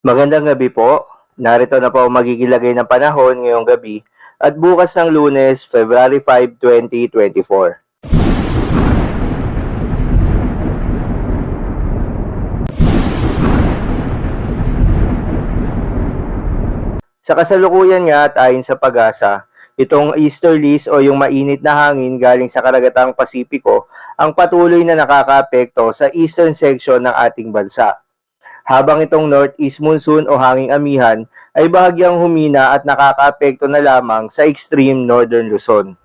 Magandang gabi po. Narito na po ang magiging lagay ng panahon ngayong gabi at bukas ng Lunes, February 5, 2024. Sa kasalukuyan nga at ayon sa pag-asa, itong easterlies o yung mainit na hangin galing sa karagatang Pasipiko ang patuloy na nakakaapekto sa eastern section ng ating bansa. Habang itong northeast monsoon o hanging amihan ay bahagyang humina at nakakaapekto na lamang sa extreme northern Luzon.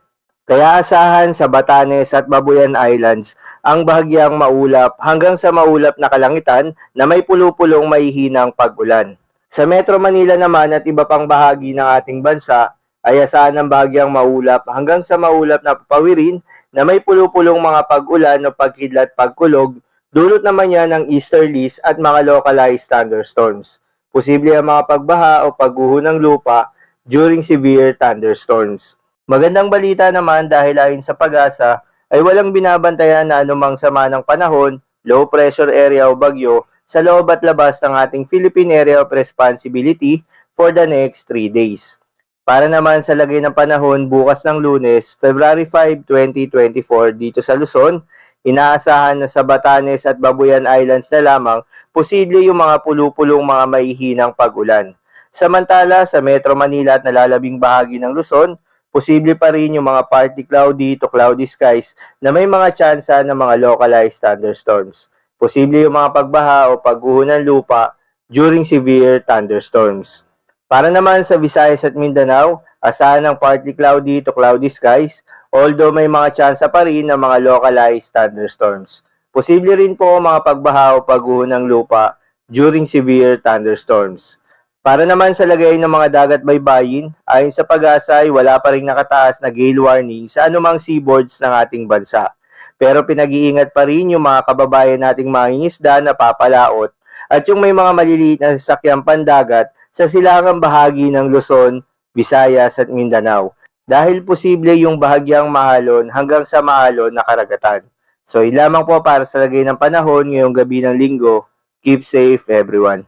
Kaya asahan sa Batanes at Babuyan Islands ang bahagyang maulap hanggang sa maulap na kalangitan na may pulupulong mahihinang pag-ulan. Sa Metro Manila naman at iba pang bahagi ng ating bansa ay asahan ng bahagyang maulap hanggang sa maulap na papawirin na may pulupulong mga pag-ulan o pagkidlat pagkulog, dulot naman yan ng easterlies at mga localized thunderstorms. Posible ang mga pagbaha o pagguho ng lupa during severe thunderstorms. Magandang balita naman dahil ayon sa pag-asa ay walang binabantayan na anumang sama ng panahon, low pressure area o bagyo sa loob at labas ng ating Philippine Area of Responsibility for the next 3 days. Para naman sa lagay ng panahon bukas ng Lunes, February 5, 2024 dito sa Luzon, inaasahan na sa Batanes at Babuyan Islands na lamang posible yung mga pulupulong mga maihinang pag-ulan. Samantala sa Metro Manila at nalalabing bahagi ng Luzon, posible pa rin yung mga partly cloudy to cloudy skies na may mga tsansa ng mga localized thunderstorms. Posible yung mga pagbaha o pagguho ng lupa during severe thunderstorms. Para naman sa Visayas at Mindanao, asahan ng partly cloudy to cloudy skies, although may mga tsansa pa rin ng mga localized thunderstorms. Posible rin po mga pagbaha o pagguho ng lupa during severe thunderstorms. Para naman sa lagay ng mga dagat baybayin, ayon sa pag-asa ay wala pa ring nakataas na gale warning sa anumang seaboards ng ating bansa. Pero pinag-iingat pa rin yung mga kababayan nating mangingisda na papalaot at yung may mga maliliit na sasakyang pandagat sa silangang bahagi ng Luzon, Visayas at Mindanao dahil posible yung bahagyang mahalon hanggang sa mahalon na karagatan. So, yun lamang po para sa lagay ng panahon ngayong gabi ng linggo. Keep safe everyone.